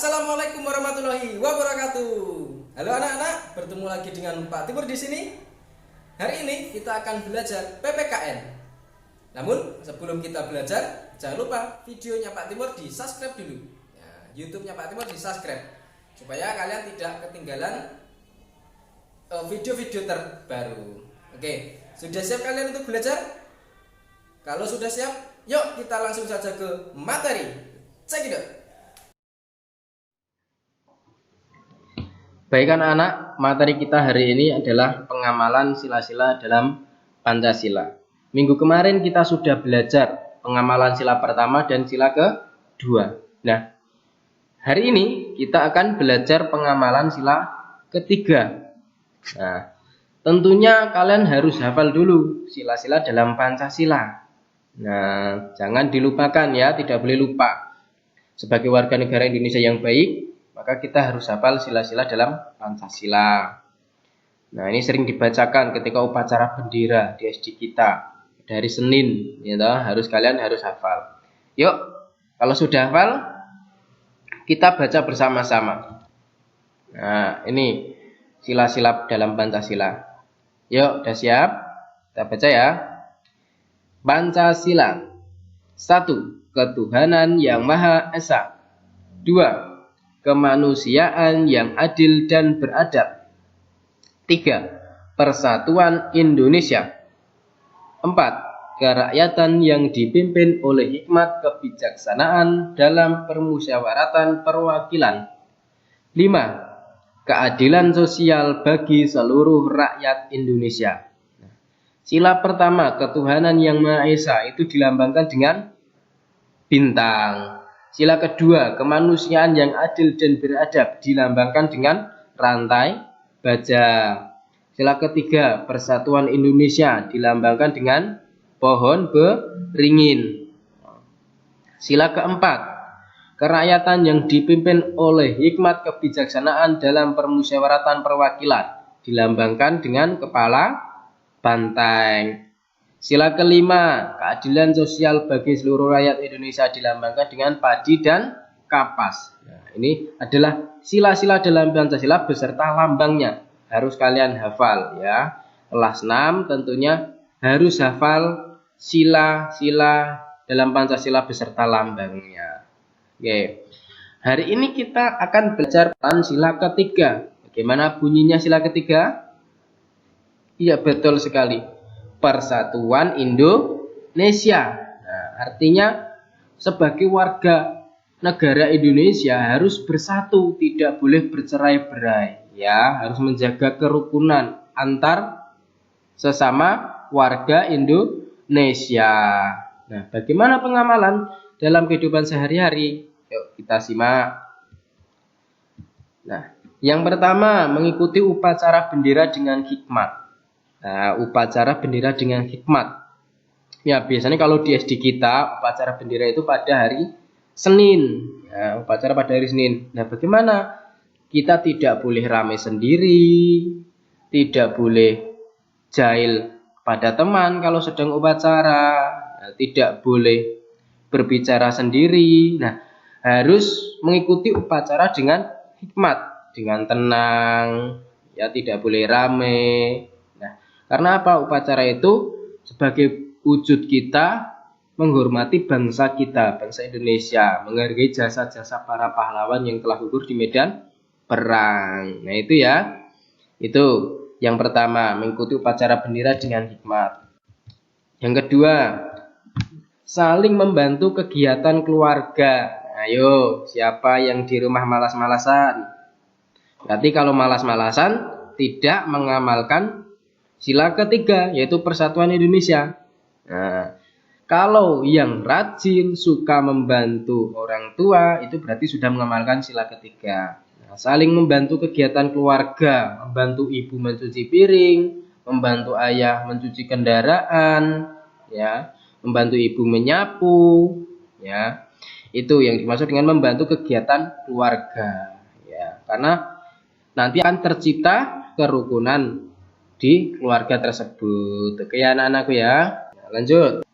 Assalamualaikum warahmatullahi wabarakatuh. Halo anak-anak, bertemu lagi dengan Pak Timur di sini. Hari ini kita akan belajar PPKN. Namun sebelum kita belajar, jangan lupa videonya Pak Timur di subscribe dulu. YouTube-nya Pak Timur di subscribe supaya kalian tidak ketinggalan video-video terbaru. Oke, sudah siap kalian untuk belajar? Kalau sudah siap, yuk kita langsung saja ke materi. Check it out. Baik anak-anak, materi kita hari ini adalah pengamalan sila-sila dalam Pancasila. Minggu kemarin kita sudah belajar pengamalan sila pertama dan sila kedua. Nah, hari ini kita akan belajar pengamalan sila ketiga. Nah, tentunya kalian harus hafal dulu sila-sila dalam Pancasila. Nah, jangan dilupakan ya, tidak boleh lupa. Sebagai warga negara Indonesia yang baik, maka kita harus hafal sila-sila dalam Pancasila. Nah, ini sering dibacakan ketika upacara bendera di SD kita dari Senin, ya toh, kalian harus hafal. Yuk, kalau sudah hafal, kita baca bersama-sama. Nah, ini sila-sila dalam Pancasila. Yuk, udah siap? Kita baca ya. Pancasila. 1. Ketuhanan yang Maha Esa. 2. Kemanusiaan yang adil dan beradab. 3. Persatuan Indonesia. 4. Kerakyatan yang dipimpin oleh hikmat kebijaksanaan dalam permusyawaratan perwakilan. 5. Keadilan sosial bagi seluruh rakyat Indonesia. Sila pertama, ketuhanan yang Maha Esa, itu dilambangkan dengan bintang. Sila kedua, kemanusiaan yang adil dan beradab, dilambangkan dengan rantai baja. Sila ketiga, persatuan Indonesia, dilambangkan dengan pohon beringin. Sila keempat, kerakyatan yang dipimpin oleh hikmat kebijaksanaan dalam permusyawaratan perwakilan, dilambangkan dengan kepala banteng. Sila kelima, keadilan sosial bagi seluruh rakyat Indonesia, dilambangkan dengan padi dan kapas. Nah, ini adalah sila-sila dalam Pancasila beserta lambangnya. Harus kalian hafal ya. Kelas 6 tentunya harus hafal sila-sila dalam Pancasila beserta lambangnya. Oke. Hari ini kita akan belajar sila ketiga. Bagaimana bunyinya sila ketiga? Iya, betul sekali. Persatuan Indonesia. Nah, artinya sebagai warga negara Indonesia harus bersatu, tidak boleh bercerai-berai, ya, harus menjaga kerukunan antar sesama warga Indonesia. Nah, bagaimana pengamalan dalam kehidupan sehari-hari? Yuk kita simak. Nah, yang pertama, mengikuti upacara bendera dengan hikmat. Nah, upacara bendera dengan hikmat. Ya, biasanya kalau di SD kita upacara bendera itu pada hari Senin. Ya, upacara pada hari Senin. Nah, bagaimana? Kita tidak boleh ramai sendiri, tidak boleh jahil pada teman kalau sedang upacara, nah, tidak boleh berbicara sendiri. Nah, harus mengikuti upacara dengan hikmat, dengan tenang, ya, tidak boleh ramai. Karena apa? Upacara itu sebagai wujud kita menghormati bangsa kita, bangsa Indonesia, menghargai jasa-jasa para pahlawan yang telah gugur di medan perang. Nah, itu ya. Itu yang pertama, mengikuti upacara bendera dengan hikmat. Yang kedua, saling membantu kegiatan keluarga. Ayo, siapa yang di rumah malas-malasan? Berarti kalau malas-malasan tidak mengamalkan sila ketiga, yaitu persatuan Indonesia. Nah, kalau yang rajin, suka membantu orang tua, itu berarti sudah mengamalkan sila ketiga. Nah, saling membantu kegiatan keluarga, membantu ibu mencuci piring, membantu ayah mencuci kendaraan, ya, membantu ibu menyapu, ya. Itu yang dimaksud dengan membantu kegiatan keluarga, ya. Karena nanti akan tercipta kerukunan di keluarga tersebut. Oke ya anak-anakku ya. Lanjut.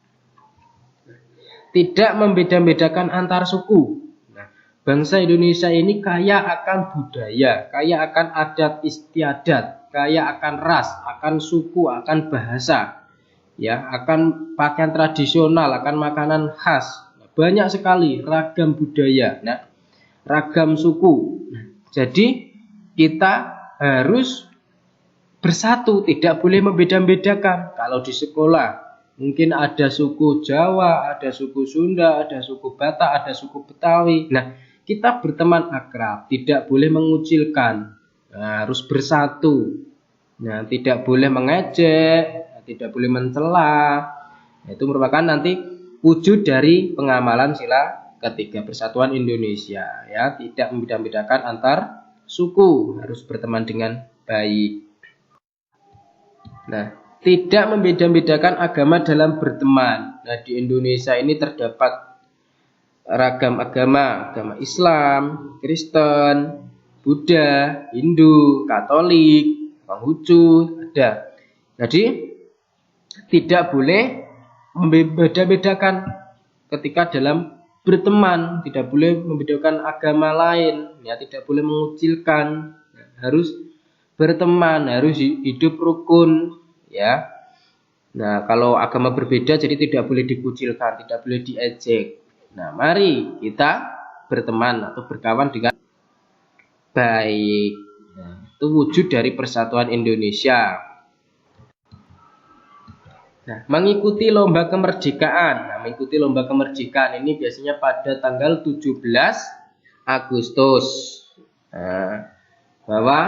Tidak membeda-bedakan antar suku. Nah, bangsa Indonesia ini kaya akan budaya, kaya akan adat istiadat, kaya akan ras, akan suku, akan bahasa, ya, akan pakaian tradisional, akan makanan khas. Banyak sekali ragam budaya, nah, ragam suku. Jadi kita harus bersatu, tidak boleh membeda-bedakan. Kalau di sekolah mungkin ada suku Jawa, ada suku Sunda, ada suku Batak, ada suku Betawi. Nah, kita berteman akrab, tidak boleh mengucilkan. Nah, harus bersatu. Nah, tidak boleh mengejek, tidak boleh mencela. Itu merupakan nanti wujud dari pengamalan sila ketiga Persatuan Indonesia, ya, tidak membeda-bedakan antar suku, harus berteman dengan baik. Nah, tidak membeda-bedakan agama dalam berteman. Nah, di Indonesia ini terdapat ragam agama, agama Islam, Kristen, Buddha, Hindu, Katolik, Konghucu, ada. Jadi tidak boleh membeda-bedakan ketika dalam berteman, tidak boleh membedakan agama lain, ya, tidak boleh mengucilkan, harus berteman, harus hidup rukun, ya. Nah, kalau agama berbeda jadi tidak boleh dikucilkan, tidak boleh diejek. Nah, mari kita berteman atau berkawan dengan baik. Nah, itu wujud dari persatuan Indonesia. Nah, mengikuti lomba kemerdekaan. Nah, mengikuti lomba kemerdekaan ini biasanya pada tanggal 17 Agustus. Nah, bahwa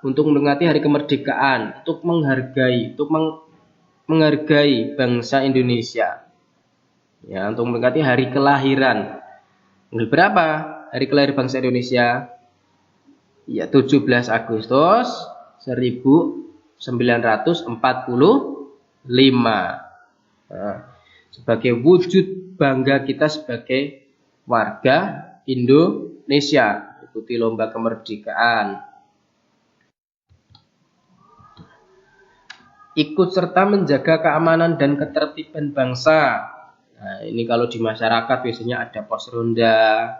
untuk mendekati hari kemerdekaan, untuk menghargai bangsa Indonesia. Ya, untuk mendekati hari kelahiran. Berapa hari kelahiran bangsa Indonesia? Ya, 17 Agustus 1945. Nah, sebagai wujud bangga kita sebagai warga Indonesia, ikuti lomba kemerdekaan. Ikut serta menjaga keamanan dan ketertiban bangsa. Nah, ini kalau di masyarakat biasanya ada pos ronda,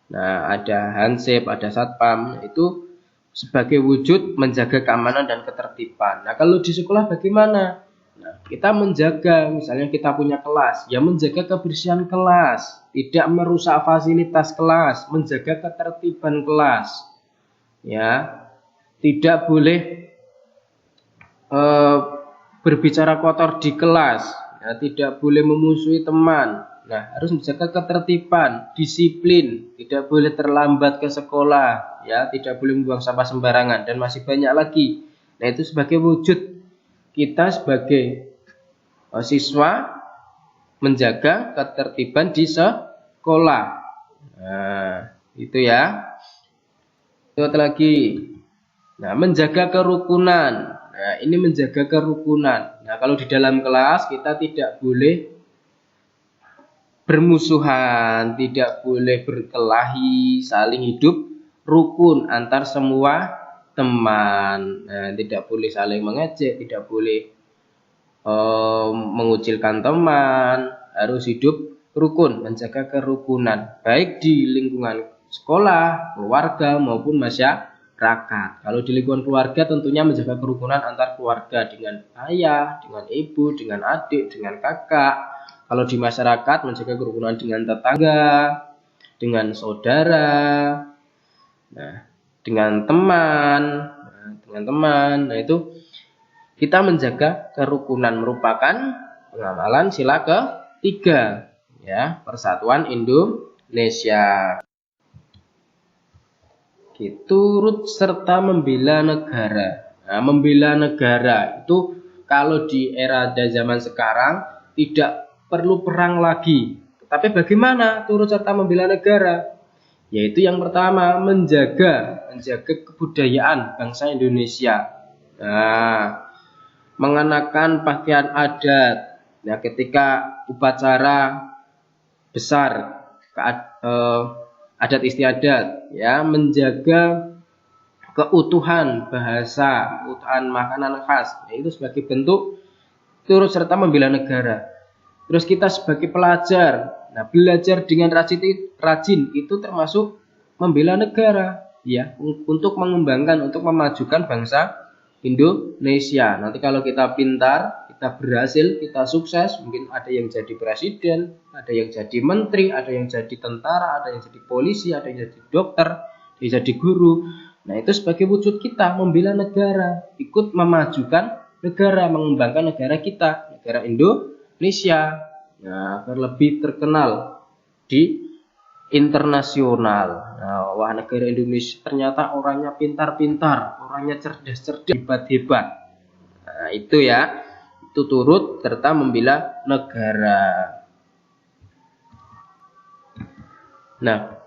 nah, ada hansip, ada satpam, itu sebagai wujud menjaga keamanan dan ketertiban. Nah, kalau di sekolah bagaimana? Nah, kita menjaga, misalnya kita punya kelas, ya menjaga kebersihan kelas, tidak merusak fasilitas kelas, menjaga ketertiban kelas, ya, tidak boleh berbicara kotor di kelas, ya, tidak boleh memusuhi teman. Nah, harus menjaga ketertiban, disiplin, tidak boleh terlambat ke sekolah, ya, tidak boleh membuang sampah sembarangan, dan masih banyak lagi. Nah, itu sebagai wujud kita sebagai siswa menjaga ketertiban di sekolah. Nah, itu ya. Itu lagi. Nah, menjaga kerukunan. Nah, ini menjaga kerukunan. Nah, kalau di dalam kelas kita tidak boleh bermusuhan, tidak boleh berkelahi, saling hidup rukun antar semua teman. Nah, tidak boleh saling mengejek, tidak boleh mengucilkan teman, harus hidup rukun, menjaga kerukunan, baik di lingkungan sekolah, keluarga maupun masyarakat. Kalau di lingkungan keluarga tentunya menjaga kerukunan antar keluarga dengan ayah, dengan ibu, dengan adik, dengan kakak. Kalau di masyarakat menjaga kerukunan dengan tetangga, dengan saudara, nah, dengan teman, Nah, itu kita menjaga kerukunan merupakan pengamalan sila ketiga, ya, Persatuan Indonesia. Turut serta membela negara. Nah, membela negara itu kalau di era dan zaman sekarang tidak perlu perang lagi. Tapi bagaimana turut serta membela negara? Yaitu yang pertama menjaga kebudayaan bangsa Indonesia. Nah, mengenakan pakaian adat. Nah, ketika upacara besar adat istiadat, ya, menjaga keutuhan bahasa, keutuhan makanan khas, itu sebagai bentuk turut serta membela negara. Terus kita sebagai pelajar Nah, belajar dengan rajin itu termasuk membela negara, ya, untuk mengembangkan, untuk memajukan bangsa Indonesia. Nanti kalau kita pintar, kita berhasil, kita sukses, mungkin ada yang jadi presiden, ada yang jadi menteri, ada yang jadi tentara, ada yang jadi polisi, ada yang jadi dokter, ada yang jadi guru. Nah, itu sebagai wujud kita membela negara, ikut memajukan negara, mengembangkan negara kita, negara Indonesia. Nah, agar lebih terkenal di internasional. Nah, wah, negara Indonesia ternyata orangnya pintar-pintar, orangnya cerdas-cerdas, hebat-hebat. Nah, itu ya, itu turut serta membela negara. Nah,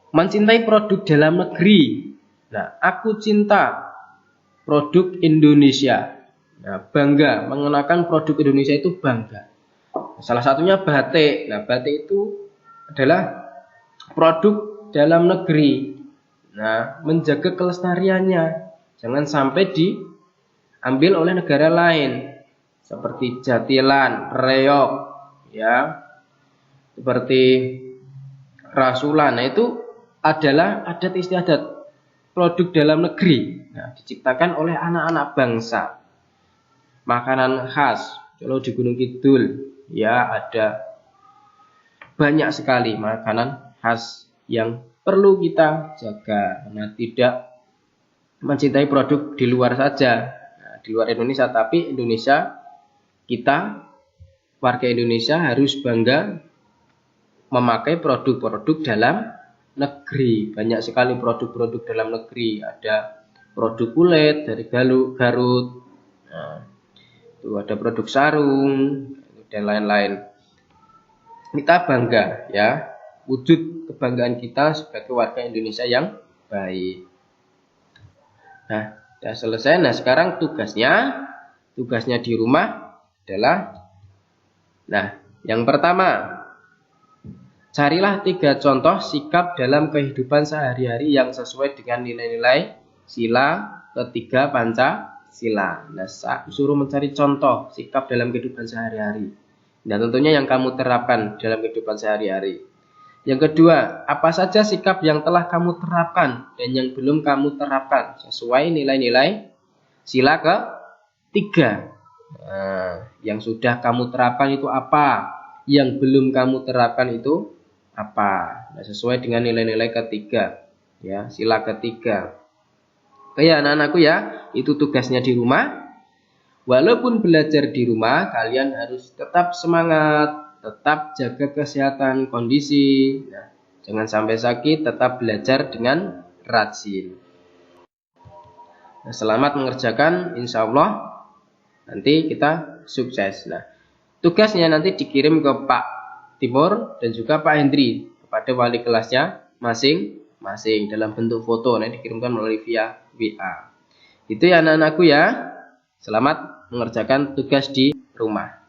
mencintai produk dalam negeri. Nah, aku cinta produk Indonesia. Nah, bangga mengenakan produk Indonesia itu bangga. Salah satunya batik. Nah, batik itu adalah produk dalam negeri. Nah, menjaga kelestariannya. Jangan sampai diambil oleh negara lain. Seperti jatilan, reog, ya. Seperti rasulan. Nah, itu adalah adat istiadat produk dalam negeri. Nah, diciptakan oleh anak-anak bangsa. Makanan khas. Kalau di Gunung Kidul, ya, ada banyak sekali makanan khas yang perlu kita jaga. Nah, tidak mencintai produk di luar saja, nah, di luar Indonesia, tapi Indonesia, kita warga Indonesia harus bangga memakai produk-produk dalam negeri. Banyak sekali produk-produk dalam negeri. Ada produk kulit dari Garut, nah, itu ada produk sarung dan lain-lain. Kita bangga, ya, wujud kebanggaan kita sebagai warga Indonesia yang baik. Nah, sudah selesai. Nah, sekarang tugasnya di rumah adalah, nah, yang pertama, carilah 3 contoh sikap dalam kehidupan sehari-hari yang sesuai dengan nilai-nilai sila ketiga Pancasila. Nah, suruh mencari contoh sikap dalam kehidupan sehari-hari. Dan tentunya yang kamu terapkan dalam kehidupan sehari-hari. Yang kedua, apa saja sikap yang telah kamu terapkan dan yang belum kamu terapkan sesuai nilai-nilai sila ketiga. Nah, yang sudah kamu terapkan itu apa? Yang belum kamu terapkan itu apa? Nah, sesuai dengan nilai-nilai ketiga, ya, sila ketiga. Oke ya, anak-anakku, ya, itu tugasnya di rumah. Walaupun belajar di rumah, kalian harus tetap semangat, tetap jaga kesehatan kondisi. Nah, jangan sampai sakit, tetap belajar dengan rajin. Nah, selamat mengerjakan, insya Allah nanti kita sukses. Nah, tugasnya nanti dikirim ke Pak Timur dan juga Pak Hendri kepada wali kelasnya masing-masing dalam bentuk foto. Nah, dikirimkan melalui via WA. Itu ya anak-anakku, ya. Selamat mengerjakan tugas di rumah.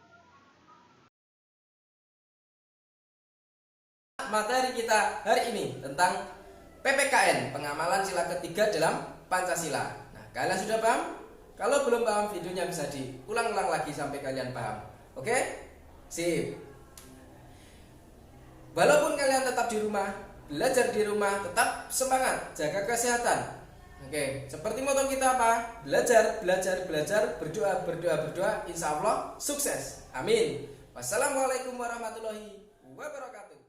Materi kita hari ini tentang PPKN, pengamalan sila ketiga dalam Pancasila. Nah, kalian sudah paham? Kalau belum paham, videonya bisa diulang-ulang lagi sampai kalian paham. Oke? Sip. Walaupun kalian tetap di rumah, belajar di rumah, tetap semangat, jaga kesehatan. Oke, seperti moto kita apa? Belajar, belajar, belajar, berdoa, berdoa, berdoa, insya Allah sukses. Amin. Wassalamualaikum warahmatullahi wabarakatuh.